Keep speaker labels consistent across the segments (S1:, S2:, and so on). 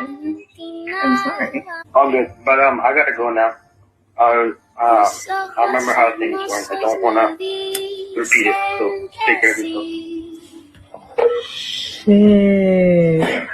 S1: I'm sorry.
S2: All good, but I gotta go now. I remember how things went. I don't wanna repeat it, so take care of yourself.
S1: Shit.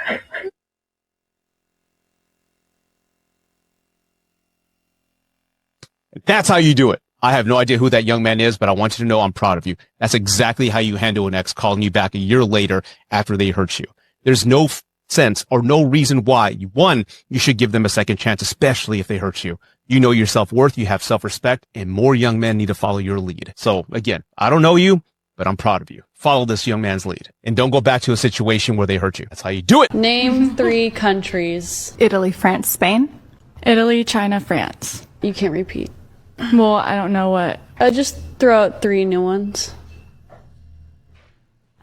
S3: That's how you do it. I have no idea who that young man is, but I want you to know I'm proud of you. That's exactly how you handle an ex calling you back a year later after they hurt you. There's no sense or no reason why. One, you should give them a second chance, especially if they hurt you. You know your self-worth, you have self-respect, and more young men need to follow your lead. So again, I don't know you, but I'm proud of you. Follow this young man's lead and don't go back to a situation where they hurt you. That's how you do it.
S4: Name 3 countries.
S5: Italy, France, Spain. Italy, China, France.
S4: You can't repeat.
S5: Well, I don't know what.
S4: Just throw out 3 new ones.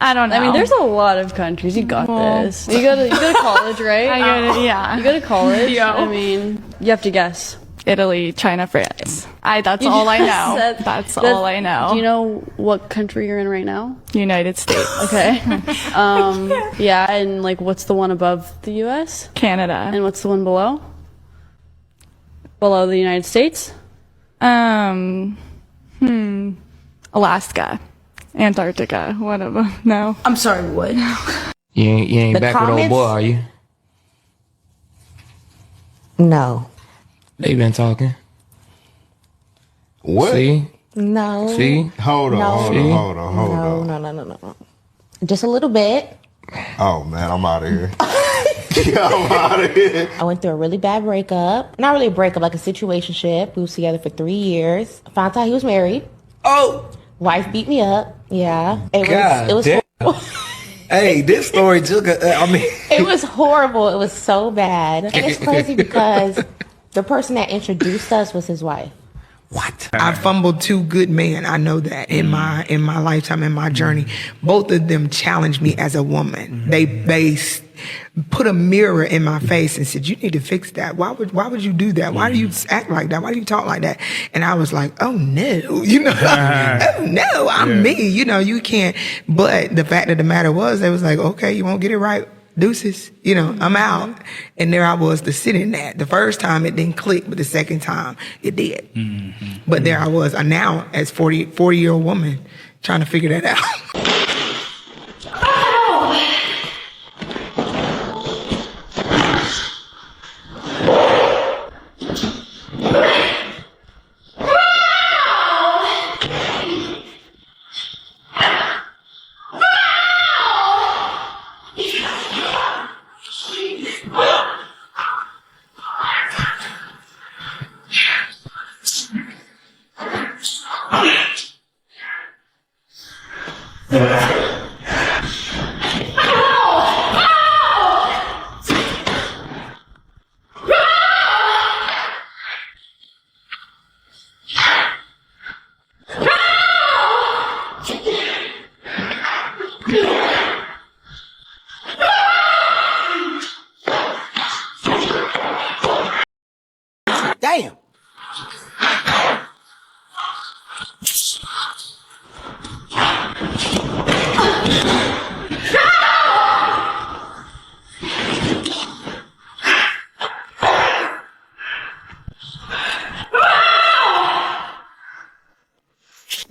S5: I don't know.
S4: I mean, there's a lot of countries. You got this. You go to college, right?
S5: Yeah.
S4: You go to college.
S5: Yo.
S4: I mean, you have to guess.
S5: Italy, China, France. That's all I know. That's all I know.
S4: Do you know what country you're in right now?
S5: United States.
S4: Okay. Yeah, and like, what's the one above the U.S.?
S5: Canada.
S4: And what's the one below? Below the United States?
S5: Alaska. Antarctica. Whatever. No.
S6: I'm sorry, what?
S7: You ain't back with old boy, are you?
S8: No.
S7: They been talking.
S9: What?
S7: See?
S8: No.
S7: See?
S9: Hold on.
S8: No. Just a little bit.
S9: Oh, man, I'm out of here. I'm out of here.
S8: I went through a really bad breakup. Not really a breakup, like a situationship. We was together for 3 years. I found out he was married.
S6: Oh!
S8: Wife beat me up. Yeah.
S6: It was horrible. Hey, this story took
S8: it was horrible. It was so bad. And it's crazy because the person that introduced us was his wife.
S6: What? I fumbled 2 good men. I know that in my lifetime, in my journey. Both of them challenged me as a woman. They put a mirror in my face and said, "You need to fix that. Why would you do that? Why do you act like that? Why do you talk like that?" And I was like, "Oh no, oh no, I'm me. You can't." But the fact of the matter was, they was like, "Okay, you won't get it right. Deuces, I'm out." And there I was to sit in that. The first time it didn't click, but the second time it did. But there I was, now as 40-year-old woman trying to figure that out. Damn.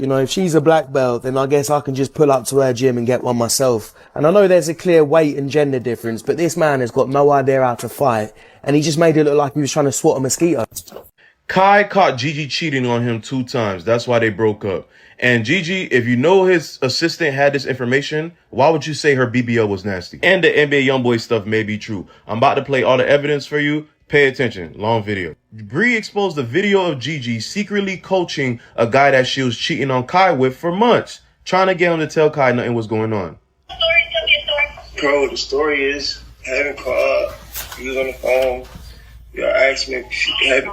S10: If she's a black belt, then I guess I can just pull up to her gym and get one myself. And I know there's a clear weight and gender difference, but this man has got no idea how to fight, and he just made it look like he was trying to swat a mosquito.
S11: Kai caught Gigi cheating on him 2 times. That's why they broke up. And Gigi, if you know his assistant had this information, why would you say her BBL was nasty? And the NBA YoungBoy stuff may be true. I'm about to play all the evidence for you. Pay attention. Long video. Bree exposed the video of Gigi secretly coaching a guy that she was cheating on Kai with for months, trying to get him to tell Kai nothing was going on.
S2: Bro, the story is, I haven't called. You was on the phone. You asked me if she had. I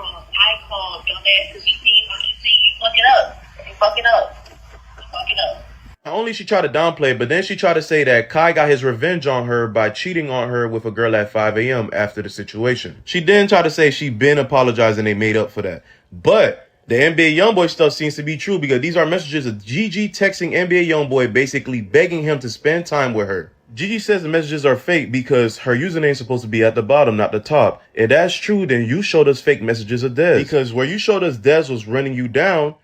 S2: called, dumbass, because you fuck it up. You fuck it up.
S11: Not only she tried to downplay it, but then she tried to say that Kai got his revenge on her by cheating on her with a girl at 5 a.m. after the situation. She then tried to say she been apologized and they made up for that. But the NBA YoungBoy stuff seems to be true because these are messages of Gigi texting NBA YoungBoy basically begging him to spend time with her. Gigi says the messages are fake because her username is supposed to be at the bottom, not the top. If that's true, then you showed us fake messages of Dez. Because where you showed us Dez was running you down,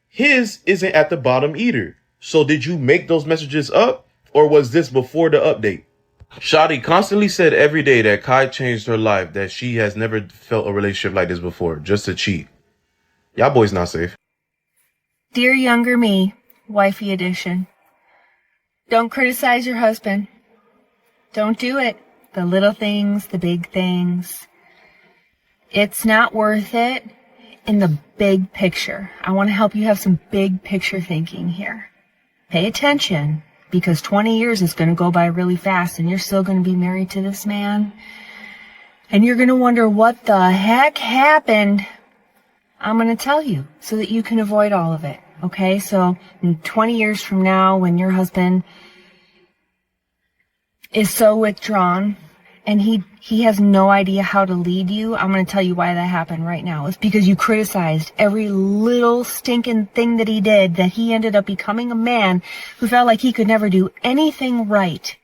S11: his isn't at the bottom either. So did you make those messages up, or was this before the update? Shadi constantly said every day that Kai changed her life, that she has never felt a relationship like this before, just to cheat. Y'all boys not safe.
S12: Dear younger me, wifey edition. Don't criticize your husband. Don't do it. The little things, the big things. It's not worth it in the big picture. I want to help you have some big picture thinking here. Pay attention, because 20 years is going to go by really fast, and you're still going to be married to this man. And you're going to wonder what the heck happened. I'm going to tell you so that you can avoid all of it. Okay? So in 20 years from now, when your husband is so withdrawn and he has no idea how to lead you, I'm going to tell you why that happened right now. It's because you criticized every little stinking thing that he did, that he ended up becoming a man who felt like he could never do anything right.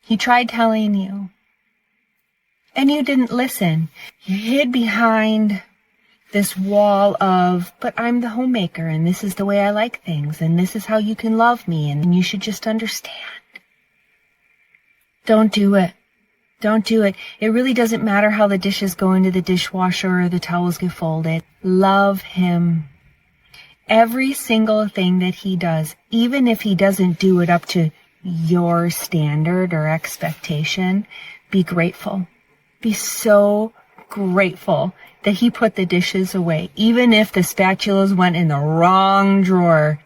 S12: He tried telling you, and you didn't listen. You hid behind this wall of, but I'm the homemaker, and this is the way I like things, and this is how you can love me, and you should just understand. Don't do it. Don't do it. It really doesn't matter how the dishes go into the dishwasher or the towels get folded. Love him. Every single thing that he does, even if he doesn't do it up to your standard or expectation, be grateful. Be so grateful that he put the dishes away. Even if the spatulas went in the wrong drawer,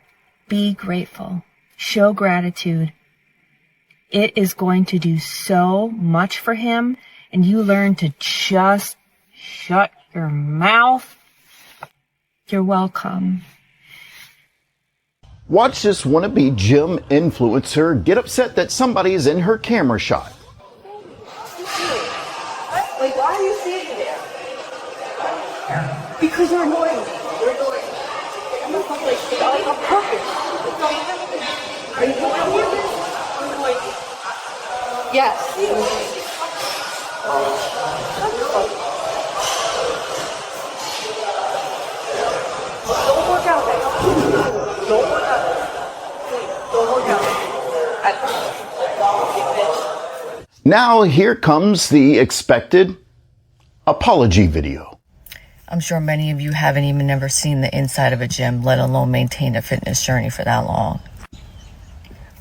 S12: be grateful. Show gratitude. It is going to do so much for him, and you learn to just shut your mouth. You're welcome.
S13: Watch this wannabe gym influencer get upset that somebody is in her camera shot.
S12: Like, why are you standing there? Because you're annoying me. You're annoying me. I'm not fucking like, on purpose. Are you annoying me? Yes. Don't work out. Don't work out. Don't work out.
S13: Now here comes the expected apology video.
S14: I'm sure many of you haven't even ever seen the inside of a gym, let alone maintain a fitness journey for that long.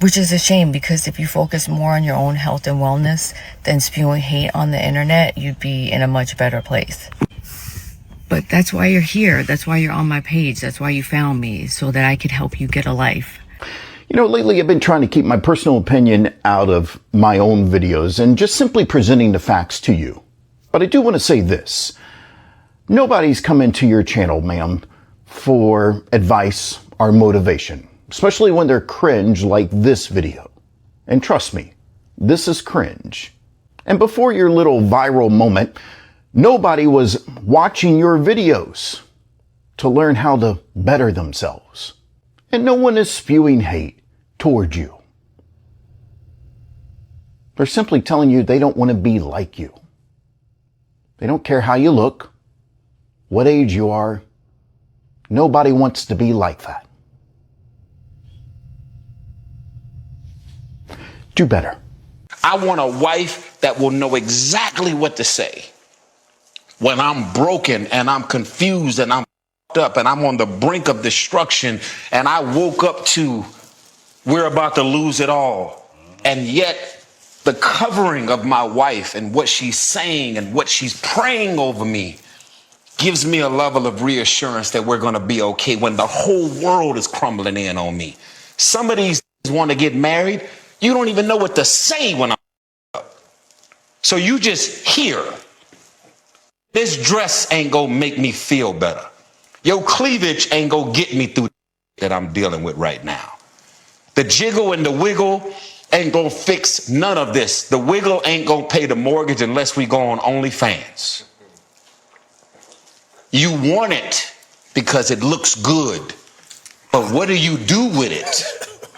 S14: Which is a shame, because if you focus more on your own health and wellness than spewing hate on the internet, you'd be in a much better place. But that's why you're here. That's why you're on my page. That's why you found me, so that I could help you get a life.
S13: You know, lately I've been trying to keep my personal opinion out of my own videos and just simply presenting the facts to you. But I do want to say this. Nobody's coming to your channel, ma'am, for advice or motivation. Especially when they're cringe like this video. And trust me, this is cringe. And before your little viral moment, nobody was watching your videos to learn how to better themselves. And no one is spewing hate toward you. They're simply telling you they don't want to be like you. They don't care how you look, what age you are. Nobody wants to be like that. Do better.
S15: I want a wife that will know exactly what to say when I'm broken and I'm confused and I'm up and I'm on the brink of destruction and I woke up to we're about to lose it all. And yet the covering of my wife and what she's saying and what she's praying over me gives me a level of reassurance that we're going to be okay when the whole world is crumbling in on me. Some of these want to get married. You don't even know what to say when I'm up. So you just hear. This dress ain't gonna make me feel better. Your cleavage ain't gonna get me through that I'm dealing with right now. The jiggle and the wiggle ain't gonna fix none of this. The wiggle ain't gonna pay the mortgage unless we go on OnlyFans. You want it because it looks good. But what do you do with it?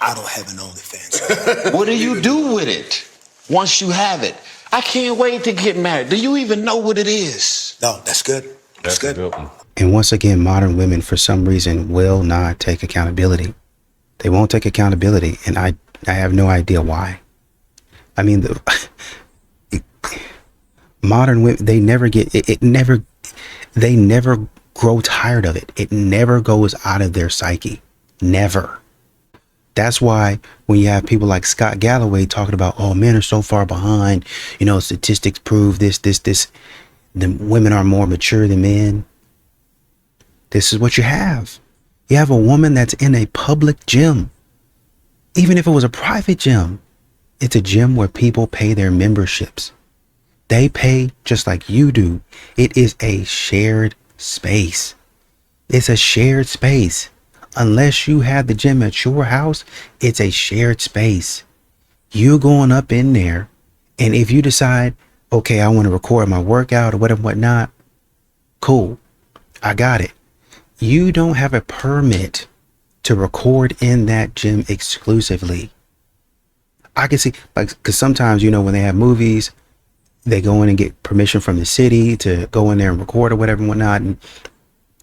S16: I don't have an OnlyFans.
S15: What do you do with it once you have it? I can't wait to get married. Do you even know what it is?
S16: No, that's good. That's good.
S17: And once again, modern women, for some reason, will not take accountability. They won't take accountability, and I have no idea why. I mean, modern women, they never get it. They never grow tired of it. It never goes out of their psyche. Never. That's why when you have people like Scott Galloway talking about, oh, men are so far behind, you know, statistics prove this, the women are more mature than men. This is what you have. You have a woman that's in a public gym. Even if it was a private gym, it's a gym where people pay their memberships. They pay just like you do. It is a shared space. It's a shared space. Unless you have the gym at your house, it's a shared space. You're going up in there, and if you decide, okay, I want to record my workout or whatever, whatnot, cool, I got it. You don't have a permit to record in that gym exclusively. I can see, like, because sometimes, you know, when they have movies, they go in and get permission from the city to go in there and record or whatever and whatnot. And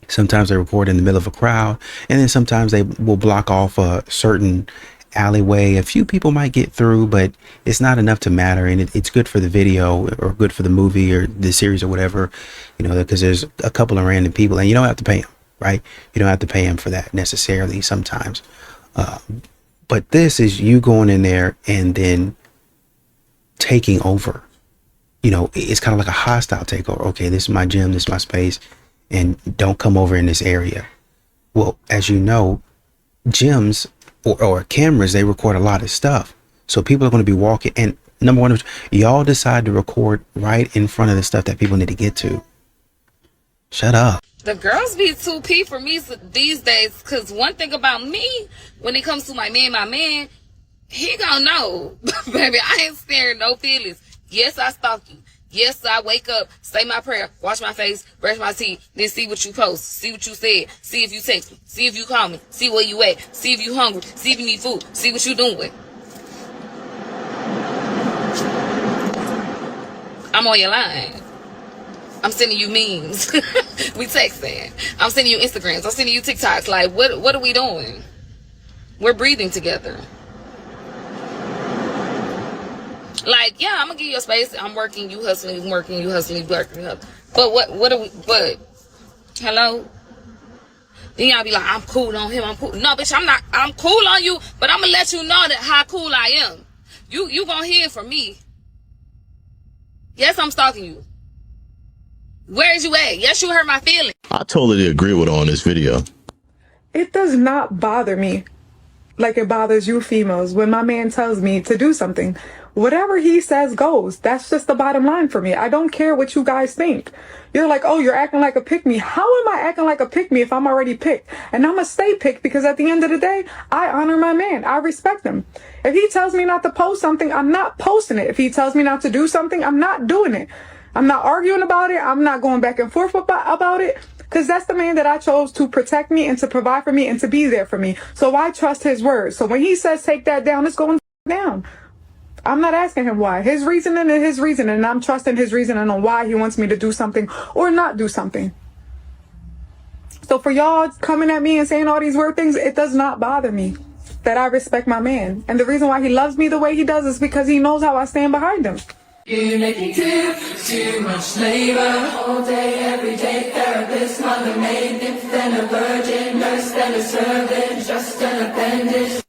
S17: sometimes they record in the middle of a crowd, and then sometimes they will block off a certain alleyway. A few people might get through, but it's not enough to matter. And it's good for the video or good for the movie or the series or whatever, you know, because there's a couple of random people and you don't have to pay them, right? You don't have to pay them for that necessarily sometimes. But this is you going in there and then taking over. You know, it's kind of like a hostile takeover. Okay, this is my gym, this is my space, and don't come over in this area. Well, as you know, gyms or cameras, they record a lot of stuff. So people are going to be walking, and number one, y'all decide to record right in front of the stuff that people need to get to. Shut up.
S18: The girls be 2P for me these days, because one thing about me, when it comes to my man, he gonna know. Baby, I ain't sparing no feelings. Yes, I stalk you. Yes, I wake up, say my prayer, wash my face, brush my teeth, then see what you post, see what you said, see if you text me, see if you call me, see where you at, see if you hungry, see if you need food, see what you doing. I'm on your line. I'm sending you memes. We texting. I'm sending you Instagrams. I'm sending you TikToks. Like, what are we doing? We're breathing together. Like, yeah, I'm gonna give you a space. I'm working, you hustling, working, you hustling, working. But what are we, but, hello? Then y'all be like, I'm cool on him, I'm cool. No, bitch, I'm cool on you, but I'm gonna let you know that how cool I am. You gonna hear from me. Yes, I'm stalking you. Where is you at? Yes, you hurt my feelings.
S19: I totally agree with her on this video.
S20: It does not bother me like it bothers you females when my man tells me to do something. Whatever he says goes. That's just the bottom line for me. I don't care what you guys think. You're like, oh, you're acting like a pick-me. How am I acting like a pick-me if I'm already picked? And I'm going to stay picked because at the end of the day, I honor my man. I respect him. If he tells me not to post something, I'm not posting it. If he tells me not to do something, I'm not doing it. I'm not arguing about it. I'm not going back and forth about it. Because that's the man that I chose to protect me and to provide for me and to be there for me. So I trust his word. So when he says take that down, it's going down. I'm not asking him why. His reasoning is his reasoning, and I'm trusting his reasoning on why he wants me to do something or not do something. So for y'all coming at me and saying all these weird things, it does not bother me that I respect my man. And the reason why he loves me the way he does is because he knows how I stand behind him.
S21: You make me do too much labor. All day, every day, therapist, mother maid, nymph, then a virgin, nurse, then a servant, just an appendage.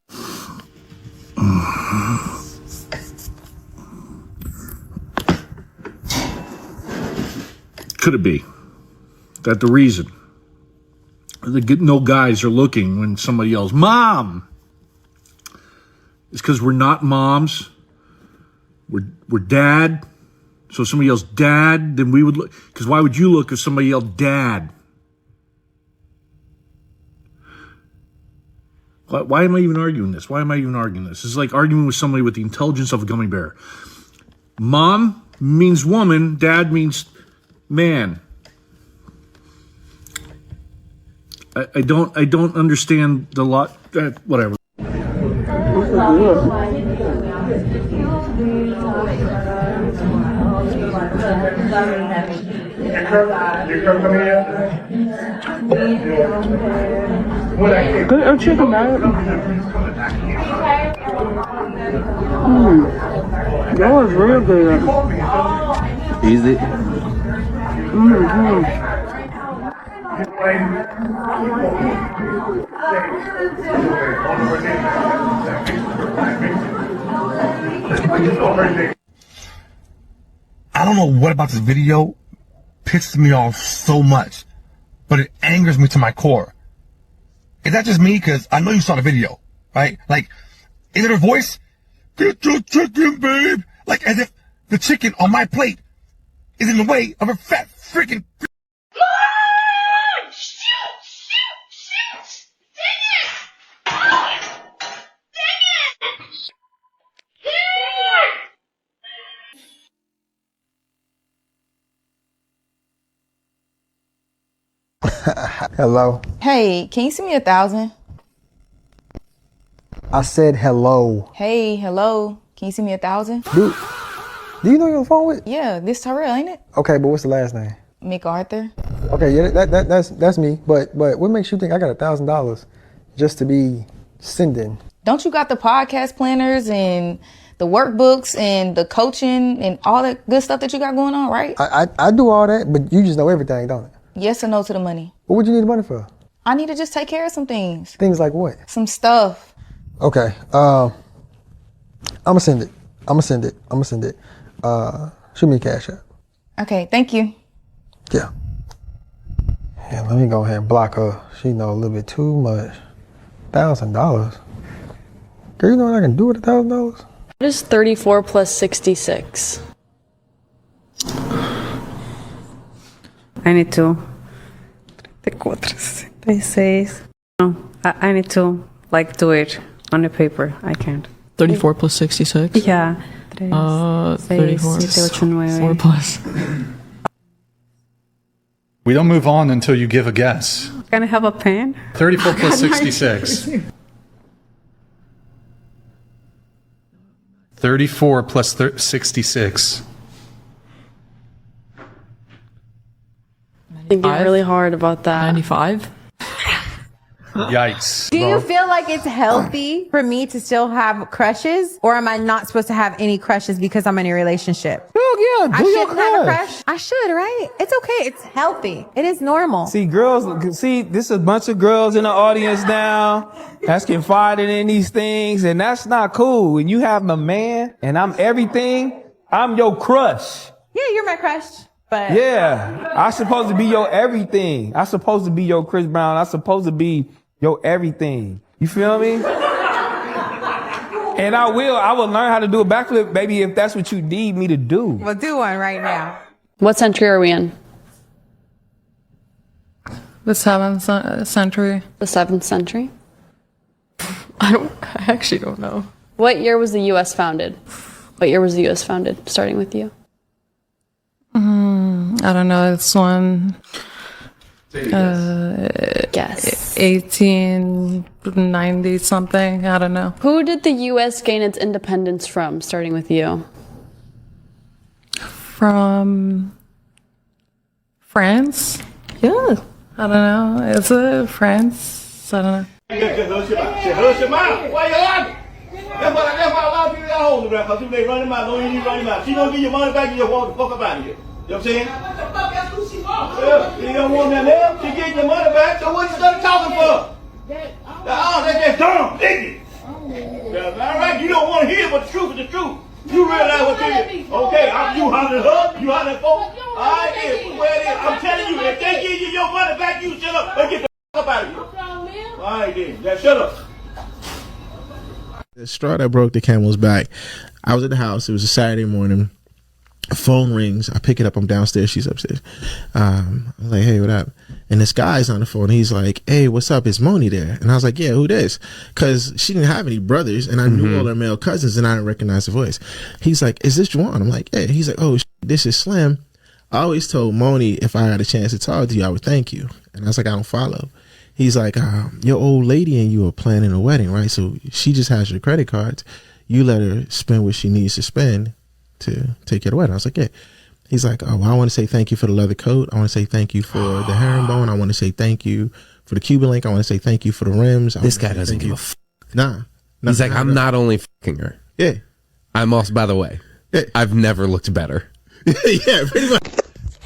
S22: Could it be that the reason no guys are looking when somebody yells, "Mom," is because we're not moms? We're dad. So if somebody yells "dad," then we would look. Because why would you look if somebody yelled "dad"? Why am I even arguing this? Why am I even arguing this? It's like arguing with somebody with the intelligence of a gummy bear. Mom means woman. Dad means man. I don't understand the lot. Whatever.
S21: Good chicken, man. That was real good.
S1: Is it?
S3: I don't know what about this video pisses me off so much, but it angers me to my core. Is that just me? Because I know you saw the video, right? Like, is it her voice? Get your chicken, babe. Like, as if the chicken on my plate is in the way of her fat freaking.
S23: Hello.
S14: Hey, can you send me 1,000?
S23: I said hello.
S14: Hey, hello. Can you send me 1,000?
S23: Dude, do you know you're on the phone with?
S14: Yeah, this Tyrell, ain't it?
S23: Okay, but what's the last name?
S14: MacArthur.
S23: Okay, yeah, that's me. But what makes you think I got $1,000 just to be sending?
S14: Don't you got the podcast planners and the workbooks and the coaching and all that good stuff that you got going on, right?
S23: I do all that, but you just know everything, don't it?
S14: Yes or no to the money?
S23: What would you need the money for?
S14: I need to just take care of some things.
S23: Things like what?
S14: Some stuff.
S23: Okay. I'ma send it. Shoot me a cash app.
S14: Okay, thank you.
S23: Yeah. Yeah, let me go ahead and block her. She know a little bit too much. $1,000. Girl, you know what I can do with $1,000?
S4: What is 34 plus 66?
S24: I need to. 66. No, I need to do it on the paper. I can't.
S5: 34 plus 66?
S24: Yeah.
S5: 34. 4 plus.
S25: We don't move on until you give a guess.
S24: Can I have a pen?
S25: 34 plus 66. 34 plus 66.
S4: Thinking really hard about that.
S5: 95?
S25: Yikes.
S8: Do you feel like it's healthy for me to still have crushes, or am I not supposed to have any crushes because I'm in a relationship?
S23: Oh yeah,
S8: I shouldn't have a crush. I should, right? It's okay. It's healthy. It is normal.
S10: See, girls, this is a bunch of girls in the audience now that's confiding in these things, and that's not cool. When you have a man and I'm everything, I'm your crush.
S8: Yeah, you're my crush. But
S10: yeah, I'm supposed to be your everything. I'm supposed to be your Chris Brown. I'm supposed to be your everything. You feel me? And I will learn how to do a backflip, baby, if that's what you need me to do.
S8: We'll do one right now.
S4: What century are we in?
S5: The 7th century.
S4: The 7th century?
S5: I actually don't know.
S4: What year was the U.S. founded? What year was the U.S. founded, starting with you?
S5: I don't know. It's one.
S4: Guess.
S5: 1890 something. I don't know.
S4: Who did the U.S. gain its independence from, starting with you?
S5: From France?
S4: Yeah.
S5: I don't know. Is it France? I don't know.
S2: Why you on? That's why a lot of people got hold of that, because if they run him out, don't even run him out. She gonna give your money back, you just walk the fuck up out of here. You know what I'm saying? What the fuck, that's who she wants. Yeah, you don't want that now. She getting your money back, so what you started talking for? That's just dumb, ignorant. All right, you don't want to hear, but the truth is the truth. You realize what you did. Okay, you hollering her, you hollering folks. All right, then, where it is. I'm telling you, if they give you your money back, you shut up and get the fuck up out of here. All right, then, now shut up.
S26: The straw that broke the camel's back. I was at the house. It was a Saturday morning. Phone rings. I pick it up. I'm downstairs. She's upstairs. I was like, hey, what up? And this guy's on the phone. He's like, hey, what's up? Is Moni there? And I was like, yeah, who this? Because she didn't have any brothers, and I knew all her male cousins, and I didn't recognize the voice. He's like, is this Juwan? I'm like, yeah. He's like, oh, this is Slim. I always told Moni if I had a chance to talk to you, I would thank you. And I was like, I don't follow. He's like, your old lady and you are planning a wedding, right? So she just has your credit cards. You let her spend what she needs to spend to take care of the wedding. I was like, yeah. He's like, oh, well, I want to say thank you for the leather coat. I want to say thank you for the herringbone. I want to say thank you for the Cuban link. I want to say thank you for the rims.
S6: This guy doesn't give a fuck.
S26: Nah.
S6: He's like, I'm not only fucking her.
S26: Yeah.
S6: I'm also, by the way, I've never looked better.
S26: Yeah, pretty much.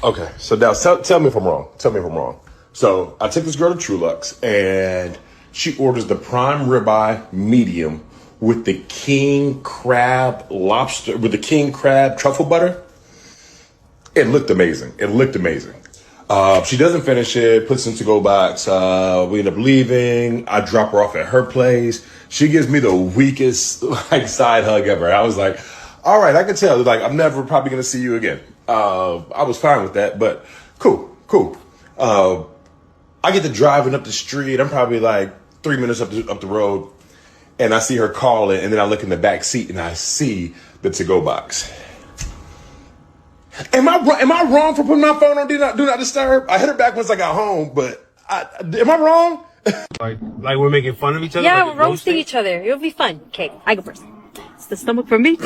S7: Okay, so now tell me if I'm wrong. Tell me if I'm wrong. So I took this girl to Trulux, and she orders the prime ribeye medium with the king crab truffle butter. It looked amazing. She doesn't finish it, puts it in to-go box. We end up leaving. I drop her off at her place. She gives me the weakest side hug ever. I was like, all right, I can tell. Like, I'm never probably going to see you again. I was fine with that, but cool. I get to driving up the street. I'm probably like 3 minutes up the road, and I see her calling, and then I look in the back seat, and I see the to-go box. Am I wrong for putting my phone on do not disturb? I hit her back once I got home, but am I wrong?
S9: like we're making fun of each other?
S11: Yeah,
S9: like
S11: we're roasting each other. It'll be fun. Okay, I go first. It's the stomach for me.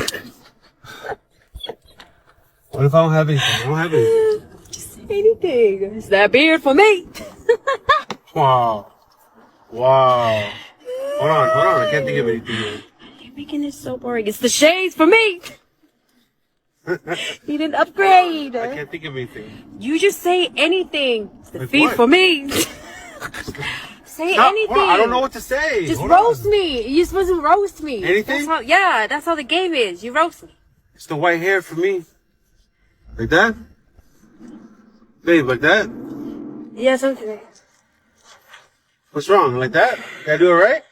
S9: What if I don't have anything? I don't have anything.
S11: Just say anything. It's that beard for me.
S9: Wow. Hold on. I can't think of anything yet.
S11: You're making it so boring. It's the shades for me. Need an upgrade.
S9: I can't think of anything.
S11: You just say anything. It's the
S9: Like
S11: feet
S9: what?
S11: for me. Say anything.
S9: I don't know what to say.
S11: Just
S9: Hold
S11: roast
S9: on.
S11: me. You're supposed to roast me.
S9: Anything?
S11: That's how the game is. You roast me.
S9: It's the white hair for me. Like that? Babe, like that?
S11: Yeah, something.
S9: What's wrong? Like that? Can I do it right?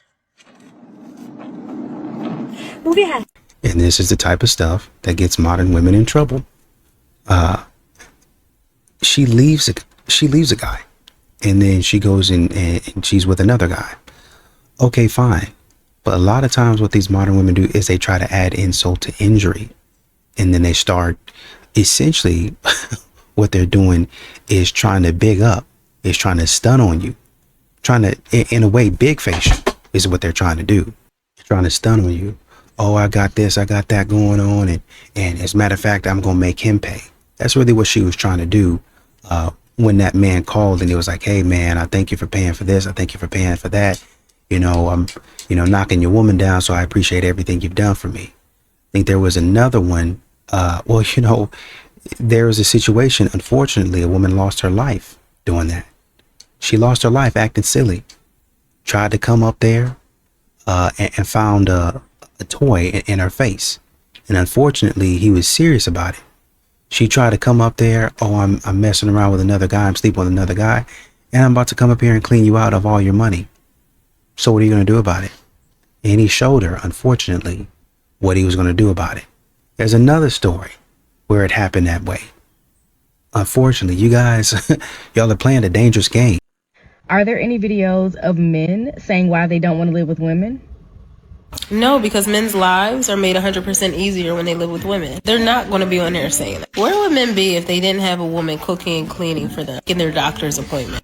S11: Move your head.
S17: And this is the type of stuff that gets modern women in trouble. She leaves a guy, and then she goes in and she's with another guy. Okay, fine. But a lot of times what these modern women do is they try to add insult to injury. And then they start, essentially, what they're doing is trying to big up, is trying to stun on you. Trying to, in a way, big face you is what they're trying to do. Trying to stun on you. Oh, I got this, I got that going on. And as a matter of fact, I'm going to make him pay. That's really what she was trying to do when that man called and he was like, hey, man, I thank you for paying for this. I thank you for paying for that. I'm, knocking your woman down. So I appreciate everything you've done for me. I think there was another one. There was a situation. Unfortunately, a woman lost her life doing that. She lost her life acting silly. Tried to come up there and found a toy in her face. And unfortunately, he was serious about it. She tried to come up there. Oh, I'm messing around with another guy. I'm sleeping with another guy. And I'm about to come up here and clean you out of all your money. So what are you going to do about it? And he showed her, unfortunately, what he was going to do about it. There's another story where it happened that way. Unfortunately, you guys, y'all are playing a dangerous game.
S12: Are there any videos of men saying why they don't want to live with women?
S13: No, because men's lives are made 100% easier when they live with women. They're not going to be on there saying that. Where would men be if they didn't have a woman cooking and cleaning for them in their doctor's appointment?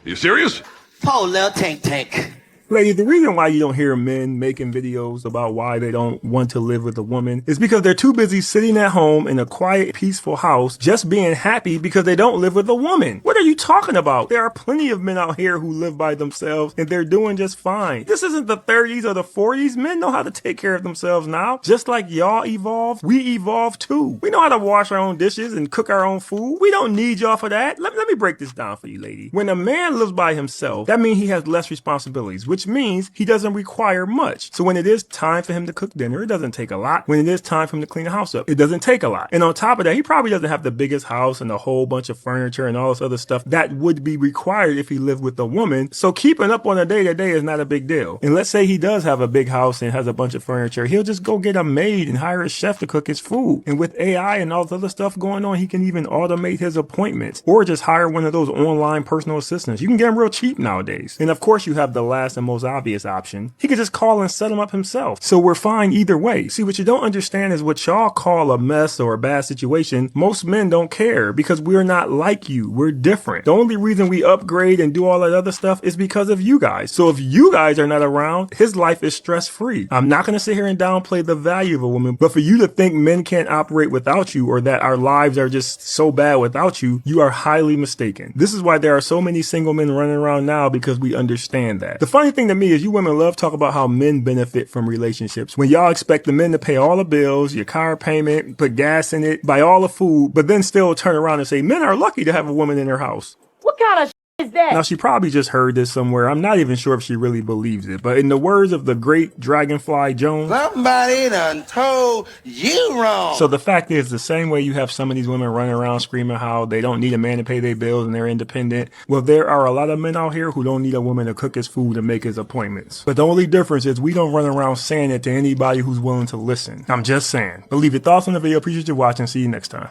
S27: You serious?
S28: Poor little tank.
S29: Lady, the reason why you don't hear men making videos about why they don't want to live with a woman is because they're too busy sitting at home in a quiet, peaceful house, just being happy because they don't live with a woman. What are you talking about? There are plenty of men out here who live by themselves and they're doing just fine. This isn't the 30s or the 40s. Men know how to take care of themselves now. Just like y'all evolved, we evolved too. We know how to wash our own dishes and cook our own food. We don't need y'all for that. Let me break this down for you, lady. When a man lives by himself, that means he has less responsibilities, which means he doesn't require much. So when it is time for him to cook dinner, it doesn't take a lot. When it is time for him to clean the house up, it doesn't take a lot. And on top of that, he probably doesn't have the biggest house and a whole bunch of furniture and all this other stuff that would be required if he lived with a woman. So keeping up on a day-to-day is not a big deal. And let's say he does have a big house and has a bunch of furniture, he'll just go get a maid and hire a chef to cook his food. And with AI and all this other stuff going on, he can even automate his appointments or just hire one of those online personal assistants. You can get them real cheap nowadays. And of course, you have the last and most obvious option, he could just call and set them up himself. So we're fine either way. See, what you don't understand is what y'all call a mess or a bad situation. Most men don't care because we're not like you. We're different. The only reason we upgrade and do all that other stuff is because of you guys. So if you guys are not around, his life is stress-free. I'm not going to sit here and downplay the value of a woman, but for you to think men can't operate without you or that our lives are just so bad without you, you are highly mistaken. This is why there are so many single men running around now, because we understand that. The funny thing to me is you women love talk about how men benefit from relationships when y'all expect the men to pay all the bills, your car payment, put gas in it, buy all the food, but then still turn around and say men are lucky to have a woman in their house.
S11: What kind of is that?
S29: Now, she probably just heard this somewhere. I'm not even sure if she really believes it. But in the words of the great Dragonfly Jones,
S28: Somebody done told you wrong.
S29: So the fact is, the same way you have some of these women running around screaming how they don't need a man to pay their bills and they're independent, well, there are a lot of men out here who don't need a woman to cook his food and make his appointments. But the only difference is we don't run around saying it to anybody who's willing to listen. I'm just saying. But leave your thoughts on the video. Appreciate you watching. See you next time.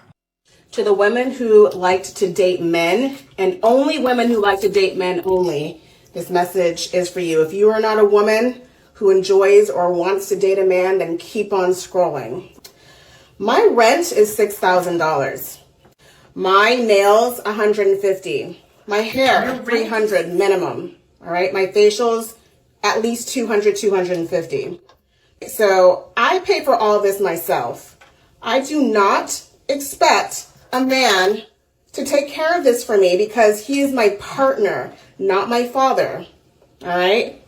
S1: To the women who liked to date men, and only women who like to date men only, this message is for you. If you are not a woman who enjoys or wants to date a man, then keep on scrolling. My rent is $6,000. My nails, $150. My hair, $300 minimum. All right, my facials, at least $200, $250. So I pay for all this myself. I do not expect a man to take care of this for me because he is my partner, not my father. All right?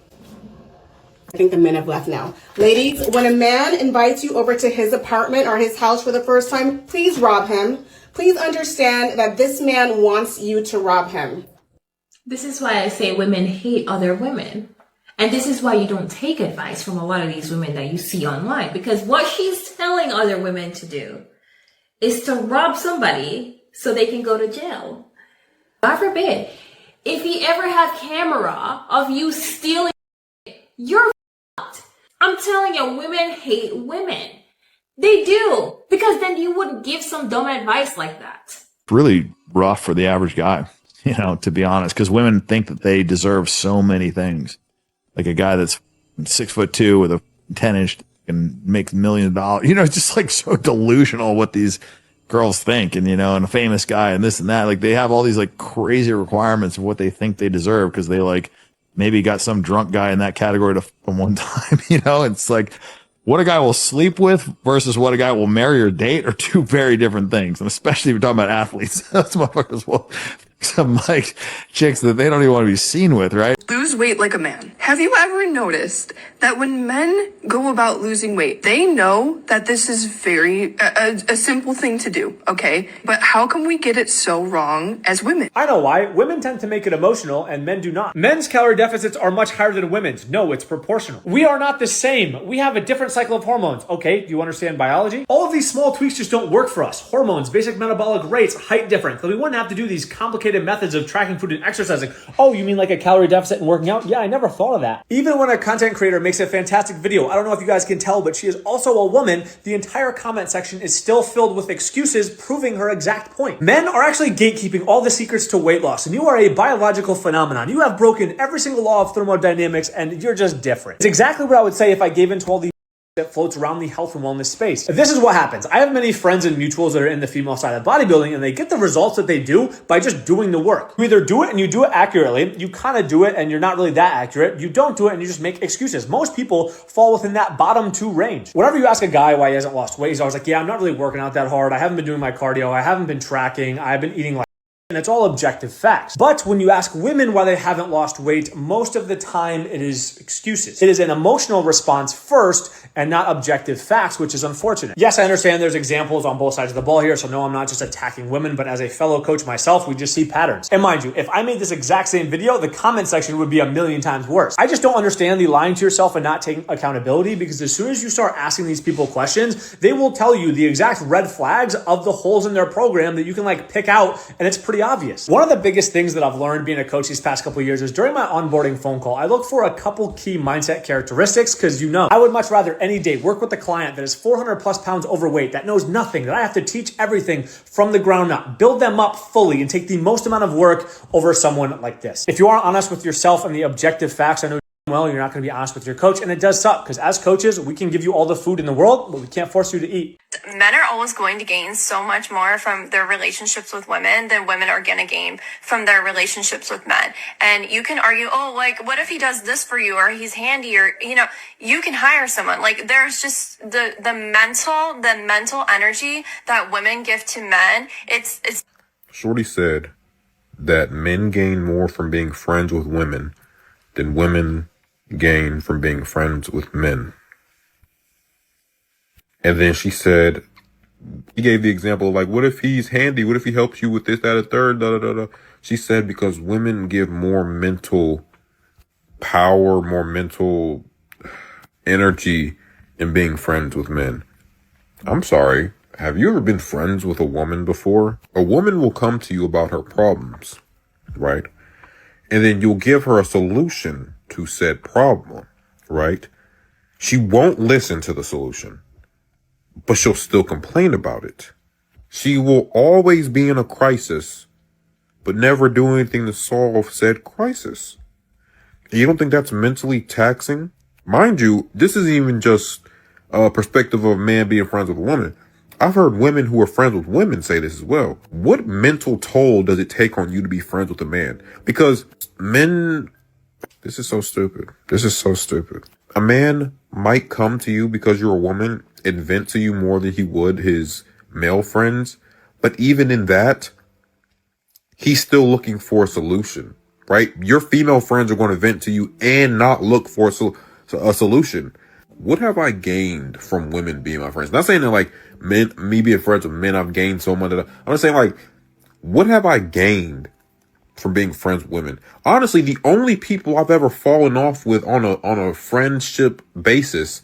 S1: I think the men have left now. Ladies, when a man invites you over to his apartment or his house for the first time, please rob him. Please understand that this man wants you to rob him.
S3: This is why I say women hate other women. And this is why you don't take advice from a lot of these women that you see online, because what she's telling other women to do is to rob somebody so they can go to jail. God forbid, if he ever had camera of you stealing, you're fucked. I'm telling you, women hate women. They do, because then you wouldn't give some dumb advice like that.
S15: It's really rough for the average guy, you know, to be honest, because women think that they deserve so many things. Like a guy that's 6'2" with a 10-inch and makes millions of dollars. You know, it's just like so delusional what these girls think, and you know, and a famous guy and this and that. Like they have all these like crazy requirements of what they think they deserve because they like maybe got some drunk guy in that category from one time. You know, it's like what a guy will sleep with versus what a guy will marry or date are two very different things. And especially if you're talking about athletes, those motherfuckers will some like chicks that they don't even want to be seen with, right?
S16: Lose weight like a man. Have you ever noticed that when men go about losing weight, they know that this is very a simple thing to do, okay? But how can we get it so wrong as women?
S18: I know why. Women tend to make it emotional and men do not. Men's calorie deficits are much higher than women's. No, it's proportional. We are not the same. We have a different cycle of hormones. Okay, do you understand biology? All of these small tweaks just don't work for us. Hormones, basic metabolic rates, height difference. So we wouldn't have to do these complicated methods of tracking food and exercising. Oh, you mean like a calorie deficit and working out? Yeah, I never thought of that. Even when a content creator makes a fantastic video, I don't know if you guys can tell, but she is also a woman, the entire comment section is still filled with excuses proving her exact point. Men are actually gatekeeping all the secrets to weight loss, and you are a biological phenomenon. You have broken every single law of thermodynamics, and you're just different. It's exactly what I would say if I gave into all the that floats around the health and wellness space. This is what happens. I have many friends and mutuals that are in the female side of bodybuilding, and they get the results that they do by just doing the work. You either do it and you do it accurately, you kind of do it and you're not really that accurate, you don't do it and you just make excuses. Most people fall within that bottom two range. Whenever you ask a guy why he hasn't lost weight, he's always like, yeah, I'm not really working out that hard, I haven't been doing my cardio, I haven't been tracking, I've been eating like, and it's all objective facts. But when you ask women why they haven't lost weight, most of the time it is excuses. It is an emotional response first and not objective facts, which is unfortunate. Yes, I understand there's examples on both sides of the ball here, so no, I'm not just attacking women, but as a fellow coach myself, we just see patterns. And mind you, if I made this exact same video, the comment section would be a million times worse. I just don't understand the lying to yourself and not taking accountability, because as soon as you start asking these people questions, they will tell you the exact red flags of the holes in their program that you can like pick out, and it's pretty obvious. One of the biggest things that I've learned being a coach these past couple of years is during my onboarding phone call, I look for a couple key mindset characteristics, because you know, I would much rather any day work with a client that is 400 plus pounds overweight, that knows nothing, that I have to teach everything from the ground up, build them up fully and take the most amount of work over someone like this. If you are honest with yourself and the objective facts, I know well, you're not going to be honest with your coach. And it does suck because as coaches, we can give you all the food in the world, but we can't force you to eat.
S16: Men are always going to gain so much more from their relationships with women than women are going to gain from their relationships with men. And you can argue, oh, like, what if he does this for you, or he's handy, or, you know, you can hire someone. Like, there's just the mental energy that women give to men. It's
S7: Shorty said that men gain more from being friends with women than women gain from being friends with men. And then she said, he gave the example of like, what if he's handy? What if he helps you with this, that, or third, da, da, da, da. She said, because women give more mental power, more mental energy in being friends with men. I'm sorry. Have you ever been friends with a woman before? A woman will come to you about her problems, right? And then you'll give her a solution to said problem, right? She won't listen to the solution, but she'll still complain about it. She will always be in a crisis, but never do anything to solve said crisis. You don't think that's mentally taxing? Mind you, this isn't even just a perspective of a man being friends with a woman. I've heard women who are friends with women say this as well. What mental toll does it take on you to be friends with a man? Because men, this is so stupid. This is so stupid. A man might come to you because you're a woman and vent to you more than he would his male friends. But even in that, he's still looking for a solution, right? Your female friends are going to vent to you and not look for a solution. What have I gained from women being my friends? Not saying that like me being friends with men, I've gained so much. I'm just saying like, what have I gained from being friends with women? Honestly, the only people I've ever fallen off with on a friendship basis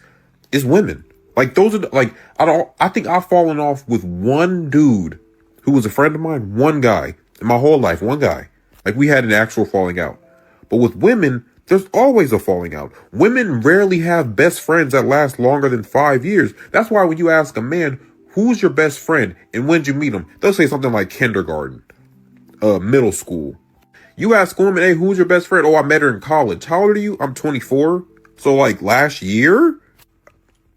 S7: is women. Like those are like, I think I've fallen off with one dude who was a friend of mine, one guy in my whole life, one guy. Like we had an actual falling out. But with women, there's always a falling out. Women rarely have best friends that last longer than 5 years. That's why when you ask a man, who's your best friend and when did you meet him? They'll say something like kindergarten, middle school. You ask a woman, hey, who's your best friend? Oh, I met her in college. How old are you? I'm 24. So like last year?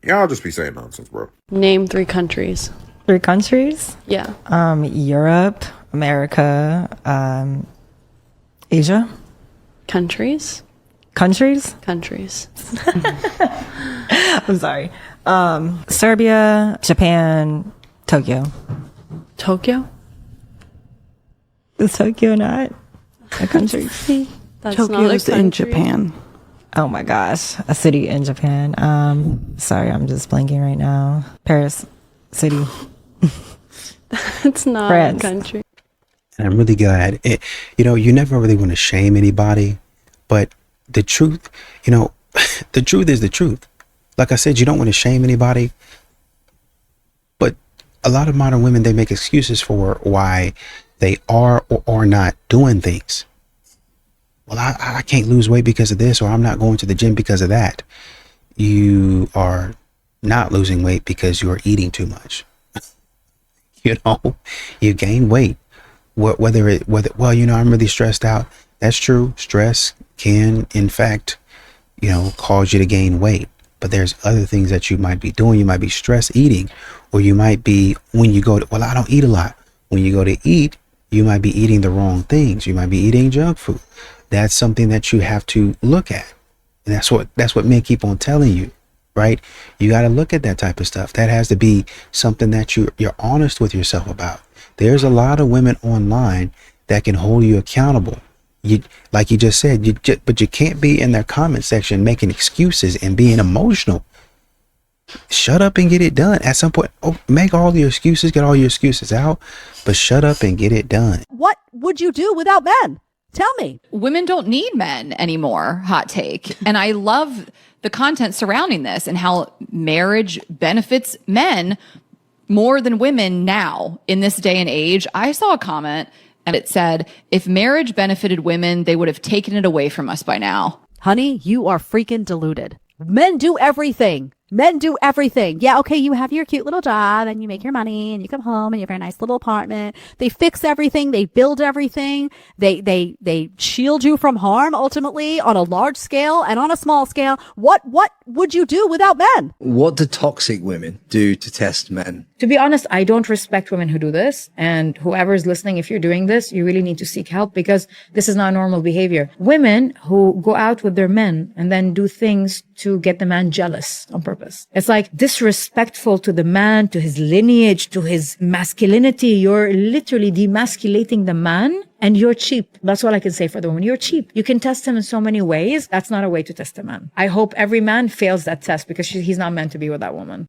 S7: Yeah, I'll just be saying nonsense, bro.
S4: Name 3 countries.
S10: 3 countries?
S4: Yeah.
S10: Europe, America, Asia.
S4: Countries?
S10: Countries?
S4: Countries.
S10: I'm sorry. Serbia, Japan, Tokyo.
S4: Tokyo?
S10: Is Tokyo not a country?
S4: That's
S5: Tokyo's
S4: not a
S5: in
S4: country.
S5: Japan.
S10: Oh my gosh, a city in Japan. Sorry, I'm just blanking right now. Paris, city.
S4: It's not
S10: France.
S4: a country.
S17: And I'm really glad. You never really want to shame anybody, but the truth, the truth is the truth. Like I said, you don't want to shame anybody, but a lot of modern women, they make excuses for why they are or are not doing things. Well, I can't lose weight because of this, or I'm not going to the gym because of that. You are not losing weight because you are eating too much. You gain weight. I'm really stressed out. That's true. Stress can, in fact, cause you to gain weight. But there's other things that you might be doing. You might be stress eating, or you might be, I don't eat a lot. When you go to eat, you might be eating the wrong things. You might be eating junk food. That's something that you have to look at. And that's what men keep on telling you, right? You got to look at that type of stuff. That has to be something that you're honest with yourself about. There's a lot of women online that can hold you accountable. Like you just said, but you can't be in their comment section making excuses and being emotional. Shut up and get it done. At some point, make all your excuses, get all your excuses out, but shut up and get it done.
S11: What would you do without men? Tell me.
S5: Women don't need men anymore, hot take. And I love the content surrounding this and how marriage benefits men more than women now in this day and age. I saw a comment and it said, if marriage benefited women, they would have taken it away from us by now.
S11: Honey, you are freaking deluded. Men do everything.
S8: Men do everything. Yeah, okay, you have your cute little job and you make your money and you come home and you have a nice little apartment. They fix everything. They build everything. They shield you from harm ultimately on a large scale and on a small scale. What would you do without men?
S14: What do toxic women do to test men?
S19: To be honest, I don't respect women who do this. And whoever is listening, if you're doing this, you really need to seek help because this is not normal behavior. Women who go out with their men and then do things to get the man jealous on purpose. It's like disrespectful to the man, to his lineage, to his masculinity. You're literally demasculating the man and you're cheap. That's all I can say for the woman. You're cheap. You can test him in so many ways. That's not a way to test a man. I hope every man fails that test because he's not meant to be with that woman.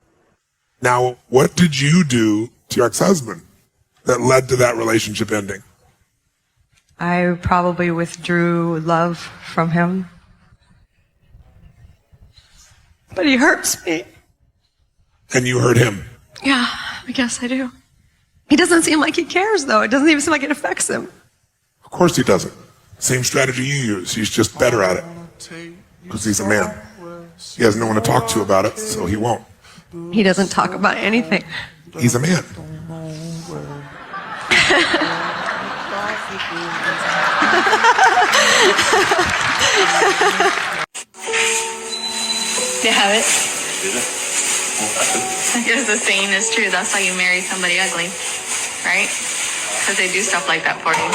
S20: Now, what did you do to your ex-husband that led to that relationship ending?
S21: I probably withdrew love from him. But he hurts me.
S20: And you hurt him.
S21: Yeah, I guess I do. He doesn't seem like he cares, though. It doesn't even seem like it affects him.
S20: Of course he doesn't. Same strategy you use. He's just better at it. Because he's a man. He has no one to talk to about it, so he won't.
S21: He doesn't talk about anything.
S20: He's a man.
S22: They have it. I guess the saying is true. That's why you marry somebody ugly, right? Because they do stuff like that for you.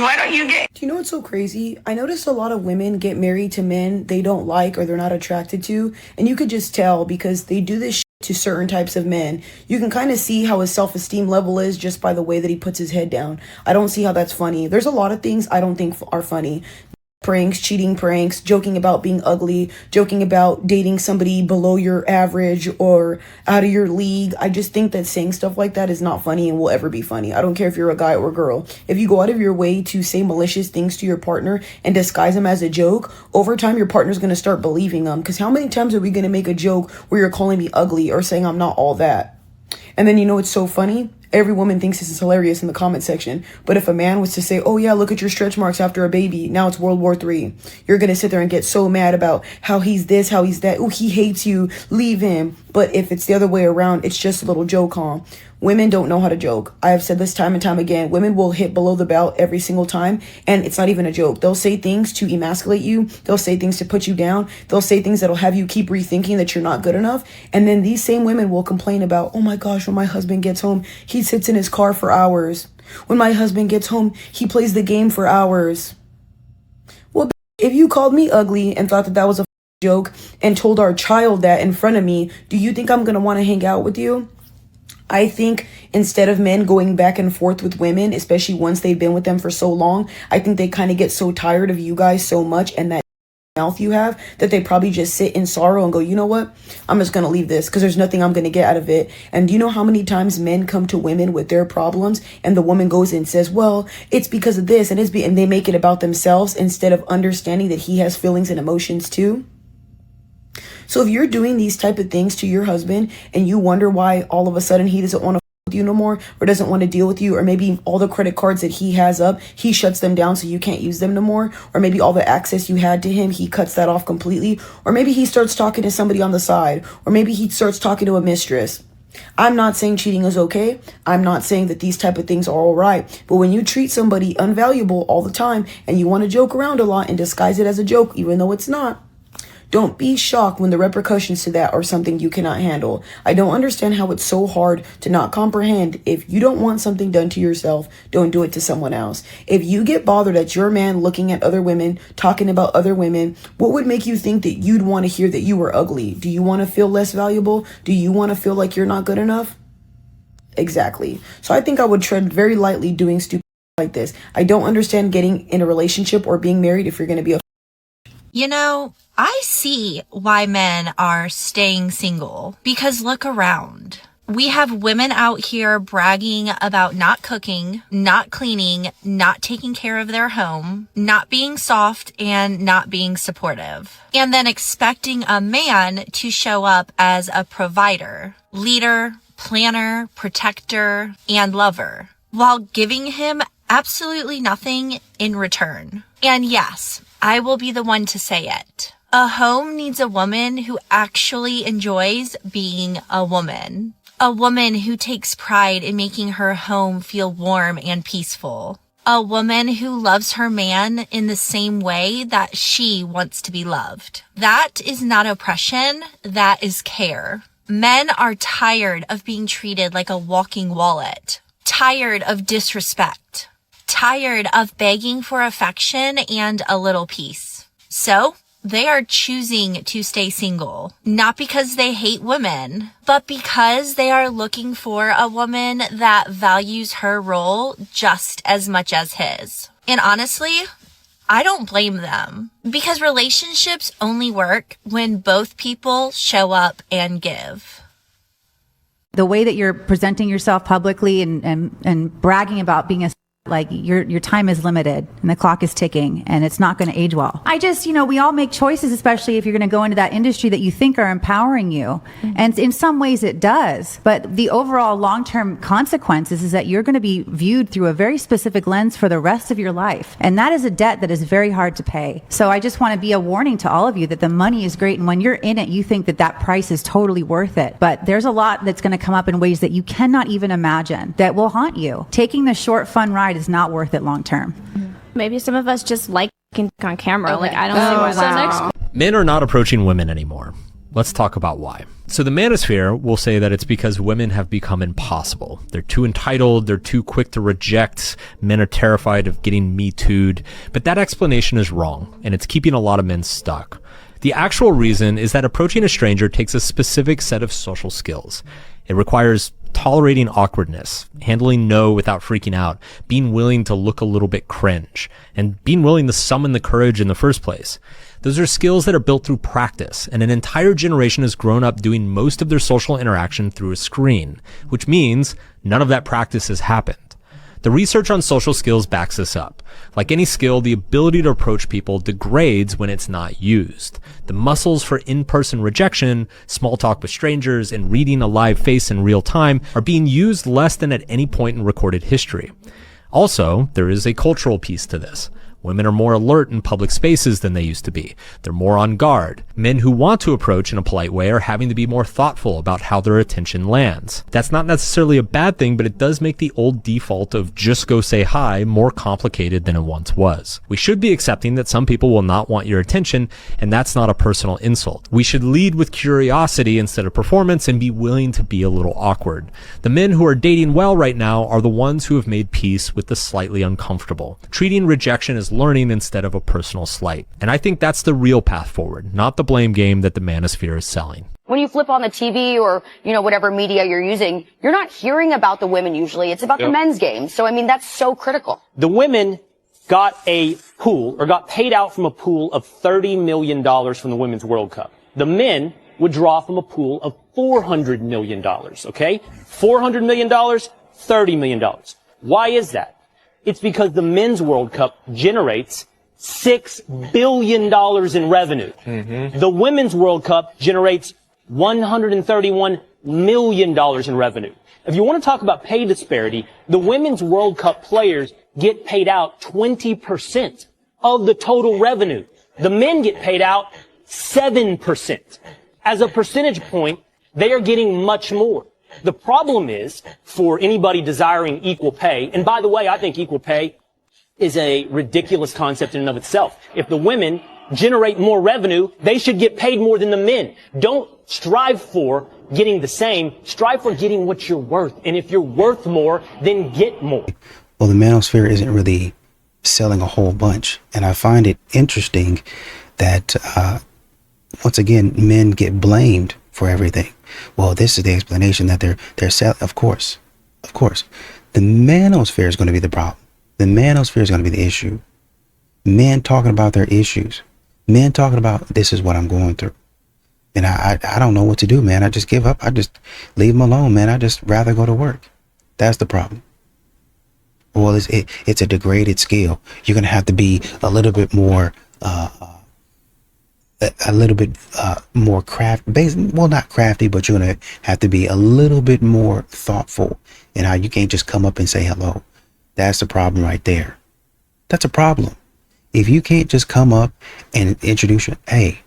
S22: Why don't you get...
S23: Do you know what's so crazy? I notice a lot of women get married to men they don't like or they're not attracted to. And you could just tell because they do this to certain types of men. You can kind of see how his self-esteem level is just by the way that he puts his head down. I don't see how that's funny. There's a lot of things I don't think are funny. Pranks, cheating pranks, joking about being ugly, joking about dating somebody below your average or out of your league. I just think that saying stuff like that is not funny and will ever be funny. I don't care if you're a guy or a girl. If you go out of your way to say malicious things to your partner and disguise them as a joke, over time your partner's going to start believing them. Because how many times are we going to make a joke where you're calling me ugly or saying I'm not all that? And then you know what's so funny? Every woman thinks this is hilarious in the comment section. But if a man was to say, oh yeah, look at your stretch marks after a baby. Now it's World War III. You're going to sit there and get so mad about how he's this, how he's that. Oh, he hates you. Leave him. But if it's the other way around, it's just a little joke, huh? Women don't know how to joke. I have said this time and time again. Women will hit below the belt every single time. And it's not even a joke. They'll say things to emasculate you. They'll say things to put you down. They'll say things that'll have you keep rethinking that you're not good enough. And then these same women will complain about, oh my gosh, when my husband gets home, he sits in his car for hours. When my husband gets home, he plays the game for hours. Well, if you called me ugly and thought that that was a joke and told our child that in front of me, do you think I'm going to want to hang out with you? I think instead of men going back and forth with women, especially once they've been with them for so long, I think they kind of get so tired of you guys so much and that mouth you have that they probably just sit in sorrow and go, you know what? I'm just going to leave this because there's nothing I'm going to get out of it. And do you know how many times men come to women with their problems and the woman goes and says, well, it's because of this and and they make it about themselves instead of understanding that he has feelings and emotions too? So if you're doing these type of things to your husband and you wonder why all of a sudden he doesn't want to with you no more or doesn't want to deal with you, or maybe all the credit cards that he has up, he shuts them down so you can't use them no more, or maybe all the access you had to him, he cuts that off completely, or maybe he starts talking to somebody on the side, or maybe he starts talking to a mistress. I'm not saying cheating is okay. I'm not saying that these type of things are all right. But when you treat somebody unvaluable all the time and you want to joke around a lot and disguise it as a joke, even though it's not, don't be shocked when the repercussions to that are something you cannot handle. I don't understand how it's so hard to not comprehend. If you don't want something done to yourself, don't do it to someone else. If you get bothered at your man looking at other women, talking about other women, what would make you think that you'd want to hear that you were ugly? Do you want to feel less valuable? Do you want to feel like you're not good enough? Exactly. So I think I would tread very lightly doing stupid like this. I don't understand getting in a relationship or being married if you're going to be a...
S24: You know, I see why men are staying single, because look around. We have women out here bragging about not cooking, not cleaning, not taking care of their home, not being soft, and not being supportive. And then expecting a man to show up as a provider, leader, planner, protector, and lover, while giving him absolutely nothing in return. And yes, I will be the one to say it. A home needs a woman who actually enjoys being a woman. A woman who takes pride in making her home feel warm and peaceful. A woman who loves her man in the same way that she wants to be loved. That is not oppression, that is care. Men are tired of being treated like a walking wallet. Tired of disrespect. Tired of begging for affection and a little peace. So, they are choosing to stay single, not because they hate women, but because they are looking for a woman that values her role just as much as his. And honestly, I don't blame them, because relationships only work when both people show up and give.
S2: The way that you're presenting yourself publicly and bragging about being a like your time is limited and the clock is ticking and it's not going to age well. I just, we all make choices, especially if you're going to go into that industry that you think are empowering you. Mm-hmm. And in some ways it does. But the overall long-term consequences is that you're going to be viewed through a very specific lens for the rest of your life. And that is a debt that is very hard to pay. So I just want to be a warning to all of you that the money is great. And when you're in it, you think that that price is totally worth it. But there's a lot that's going to come up in ways that you cannot even imagine that will haunt you. Taking the short, fun ride is not worth it long term.
S6: Maybe some of us just like on camera.
S2: Okay.
S6: Like, I don't see why that's next.
S9: Men are not approaching women anymore. Let's talk about why. So the manosphere will say that it's because women have become impossible. They're too entitled. They're too quick to reject. Men are terrified of getting Me Too'd. But that explanation is wrong, and it's keeping a lot of men stuck. The actual reason is that approaching a stranger takes a specific set of social skills. It requires tolerating awkwardness, handling no without freaking out, being willing to look a little bit cringe, and being willing to summon the courage in the first place. Those are skills that are built through practice, and an entire generation has grown up doing most of their social interaction through a screen, which means none of that practice has happened. The research on social skills backs this up. Like any skill, the ability to approach people degrades when it's not used. The muscles for in-person rejection, small talk with strangers, and reading a live face in real time are being used less than at any point in recorded history. Also, there is a cultural piece to this. Women are more alert in public spaces than they used to be. They're more on guard. Men who want to approach in a polite way are having to be more thoughtful about how their attention lands. That's not necessarily a bad thing, but it does make the old default of just go say hi more complicated than it once was. We should be accepting that some people will not want your attention, and that's not a personal insult. We should lead with curiosity instead of performance and be willing to be a little awkward. The men who are dating well right now are the ones who have made peace with the slightly uncomfortable, treating rejection as learning instead of a personal slight. And I think that's the real path forward, not the blame game that the manosphere is selling.
S12: When you flip on the TV or, whatever media you're using, you're not hearing about the women usually. It's about the men's game. So, that's so critical.
S13: The women got a pool or got paid out from a pool of $30 million from the Women's World Cup. The men would draw from a pool of $400 million, okay? $400 million, $30 million. Why is that? It's because the Men's World Cup generates $6 billion in revenue. Mm-hmm. The Women's World Cup generates $131 million in revenue. If you want to talk about pay disparity, the Women's World Cup players get paid out 20% of the total revenue. The men get paid out 7%. As a percentage point, they are getting much more. The problem is, for anybody desiring equal pay, and by the way, I think equal pay is a ridiculous concept in and of itself. If the women generate more revenue, they should get paid more than the men. Don't strive for getting the same. Strive for getting what you're worth. And if you're worth more, then get more.
S17: Well, the manosphere isn't really selling a whole bunch. And I find it interesting that, once again, men get blamed for everything. Well, this is the explanation that they're selling. Of course. The manosphere is going to be the problem. The manosphere is going to be the issue. Men talking about their issues. Men talking about, this is what I'm going through. And I don't know what to do, man. I just give up. I just leave them alone, man. I just rather go to work. That's the problem. Well, it's a degraded skill. You're going to have to be a little bit more, more not crafty, but you're going to have to be a little bit more thoughtful in how you can't just come up and say hello. That's the problem right there. That's a problem. If you can't just come up and introduce hey,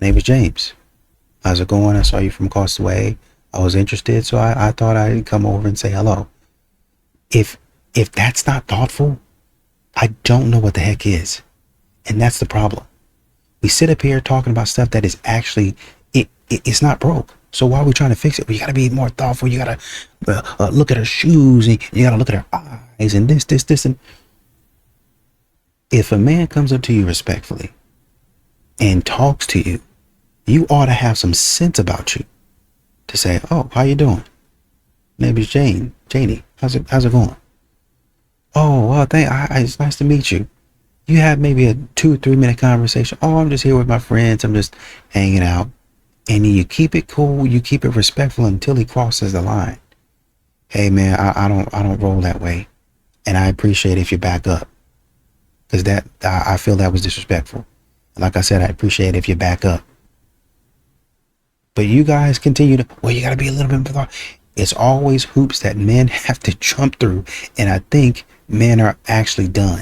S17: My name is James. How's it going? I saw you from across the way. I was interested, so I thought I'd come over and say hello. If that's not thoughtful, I don't know what the heck is. And that's the problem. We sit up here talking about stuff that is actually, it's not broke. So why are we trying to fix it? Well, you got to be more thoughtful. You got to look at her shoes, and you got to look at her eyes, and this. And if a man comes up to you respectfully and talks to you, you ought to have some sense about you to say, oh, how you doing? Name is Janie. How's it going? Oh, well, it's nice to meet you. You have maybe a 2 or 3 minute conversation. Oh, I'm just here with my friends. I'm just hanging out. And you keep it cool. You keep it respectful until he crosses the line. Hey, man, I don't roll that way. And I appreciate if you back up. Because I feel that was disrespectful. Like I said, I appreciate if you back up. But you guys continue to, well, you got to be a little bit more. It's always hoops that men have to jump through. And I think men are actually done.